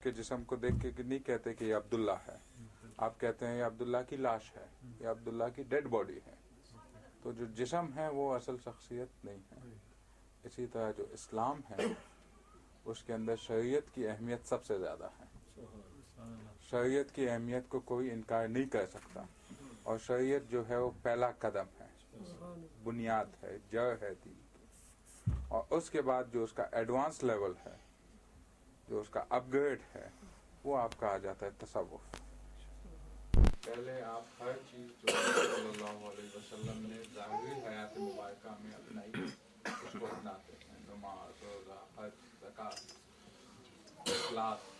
کے جسم کو دیکھ کے نہیں کہتے کہ یہ عبداللہ ہے، آپ کہتے ہیں یہ عبداللہ کی لاش ہے، یہ عبداللہ کی ڈیڈ باڈی ہے. تو جو جسم ہے وہ اصل شخصیت نہیں ہے. اسی طرح جو اسلام ہے اس کے اندر شریعت کی اہمیت سب سے زیادہ ہے. شریعت کی اہمیت کو کوئی انکار نہیں کر سکتا، اور شریعت جو ہے وہ پہلا قدم ہے، بنیاد ہے، جڑ ہے دین کی. اور اس کے بعد جو اس کا ایڈوانس لیول ہے، جو اس کا اپ گریڈ ہے، وہ آپ کا آ جاتا ہے تصوف. پہلے آپ ہر چیز جو صلی اللہ علیہ وسلم نے ظاہری حیات مبارکہ میں اپنائی اس کو اپناتے ہیں، نماز، روزہ، حج، زکوٰۃ، اخلاص.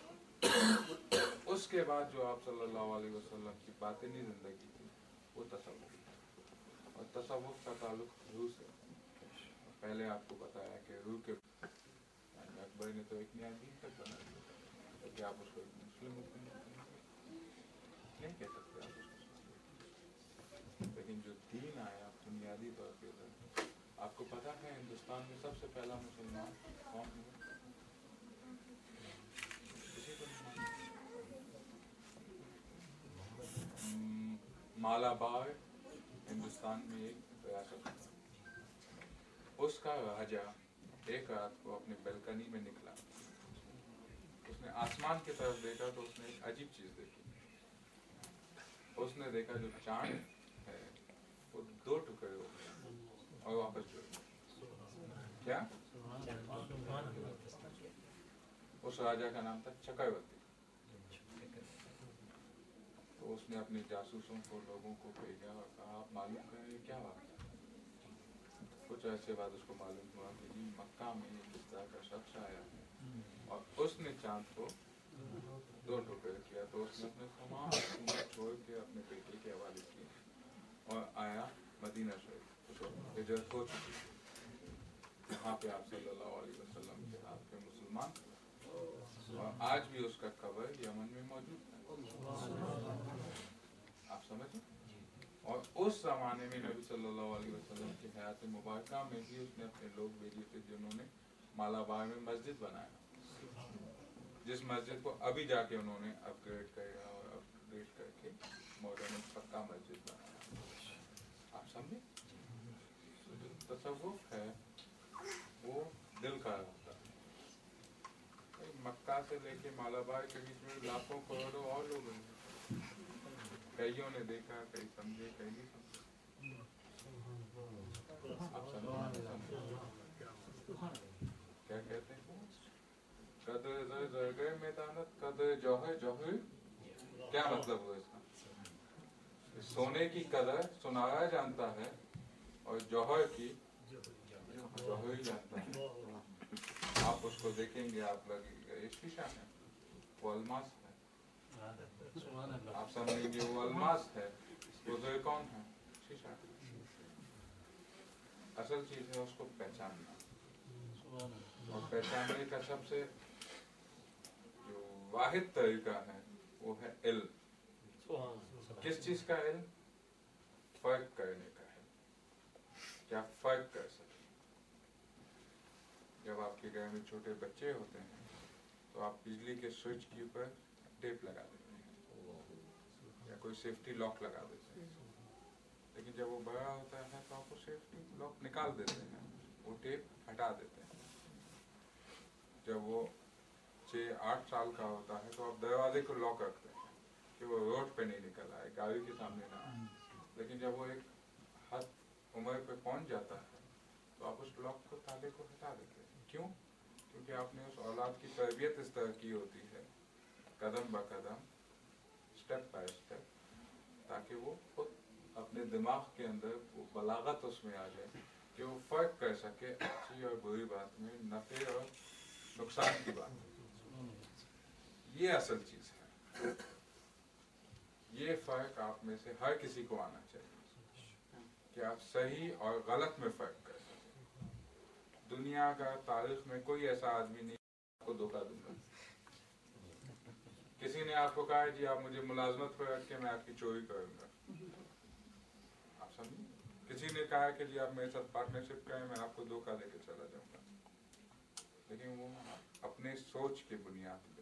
اس کے بعد جو آپ صلی اللہ علیہ وسلم کی باطنی زندگی تھی وہ تصوف ہے، اور تصوف کا تعلق روح سے. پہلے آپ کو بتایا کہ روح کے اکبر نے تو ایک نیا دین تک بنا دیا کہ آپ اس کو ایک مسلم نہیں کہہ سکتے آپ اس کو. لیکن جو دین آیا بنیادی طور پہ، آپ کو پتا ہے ہندوستان میں سب سے پہلا مسلمان کون ہے؟ مالابار ہندوستان میں ایک ریاست ہے. اس کا راجا ایک رات کو اپنی بلکنی میں نکلا، اس نے آسمان کی طرف دیکھا تو اس نے ایک عجیب چیز دیکھی. اس نے دیکھا جو چاند ہے وہ 2 ٹکڑے ہو گئے اور واپس جڑ گئے. کیا؟ اس راجا کا نام تھا چکرورتی. تو اس نے اپنے جاسوسوں کو، لوگوں کو بھیجا اور کہا آپ معلوم کریں یہ کیا بات ہے. کچھ عرصے بعد اس کو معلوم ہوا کہ جی مکہ میں اس طرح کا شخص آیا ہے اور اس نے چاند کو 2 ٹکڑے کیا. تو اس نے اپنے تمام حکومت چھوڑ کے اپنے بیٹے کے حوالے کیے اور آیا مدینہ شریف. ہجرت ہو چکی تھی، وہاں پہ آپ صلی اللہ علیہ وسلم کے ہاتھ پہ مسلمان، اور آج بھی اس کا قبر یمن میں موجود ہے. آپ سمجھیں؟ اور اس زمانے میں نبی صلی اللہ علیہ وسلم کی حیات مبارکہ میں بھی اس نے اپنے لوگ بھیجے تھے جنہوں نے مالابار میں مسجد بنایا، جس مسجد کو ابھی جا کے انہوں نے اپ گریڈ کیا اور اپ گریڈ کر کے ماڈرن پکا مسجد بنایا. آپ سمجھے؟ جو تصوف ہے وہ دل کا رابطہ ہے. مکہ سے لے کے مالابار کے بیچ میں لاکھوں کروڑوں اور لوگ ہیں، کئیوں نے دیکھا، کئی سمجھے، کئی نہیں سمجھے. آپ کیا کہتے ہیں؟ قدر زر زرگر میدانت، قدر جوہر جوہر. کیا مطلب ہوا اس کا؟ سونے کی قدر سنارا جانتا ہے اور جوہر کی جوہر ہی جانتا ہے. آپ اس کو دیکھیں گے آپ لگے گا یہ شیشہ ہے، وہ الماس ہے. آپ سمجھیں گے وہ الماس ہے، وہ زر کون ہے؟ شیشہ. اصل چیز ہے اس کو پہچاننا، اور پہچاننے کا سب سے جو واحد طریقہ ہے وہ ہے علم. کس چیز کا علم؟ فرق کرنے کا ہے. کیا فرق کر سکے. جب آپ کے گھر میں چھوٹے بچے ہوتے ہیں تو آپ بجلی کے سوئچ کے اوپر ٹیپ لگا دیتے ہیں یا کوئی سیفٹی لاک لگا دیتے ہیں. لیکن جب وہ بڑا ہوتا ہے تو آپ کو سیفٹی لاک نکال دیتے ہیں، وہ ٹیپ ہٹا دیتے ہیں. جب وہ 6-8 سال کا ہوتا ہے تو آپ دروازے کو لاک رکھتے ہیں کہ وہ روڈ پہ نہیں نکل آئے، گاڑی کے سامنے نہ آئے. لیکن جب وہ ایک حد عمر پہ پہنچ جاتا ہے تو آپ اس لاک کو، تالے کو ہٹا دیتے ہیں. کیوں؟ کیونکہ آپ نے اس اولاد کی تربیت اس طرح کی ہوتی ہے، قدم با قدم، اسٹیپ بائی اسٹیپ، تاکہ وہ خود اپنے دماغ کے اندر وہ بلاغت اس میں آ جائے کہ وہ فرق کر سکے اچھی اور بری بات میں، نفع اور نقصان کی بات. یہ اصل چیز ہے. یہ فرق آپ میں سے ہر کسی کو آنا چاہیے کہ آپ صحیح اور غلط میں فرق کر سکیں. دنیا کا تاریخ میں کوئی ایسا آدمی نہیں آپ کو دھوکہ دوں گا. کسی نے آپ کو کہا جی آپ مجھے ملازمت پر رکھ کے میں آپ کی چوری کروں گا. آپ سمجھیں؟ کسی نے کہا کہ جی آپ میرے ساتھ پارٹنرشپ کریں، میں آپ کو دھوکہ دے کے چلا جاؤں گا. لیکن وہ اپنے سوچ کی بنیاد پہ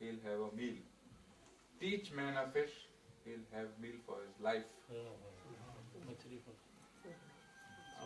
he'll have a meal, teach man a fish he'll have meal for his life।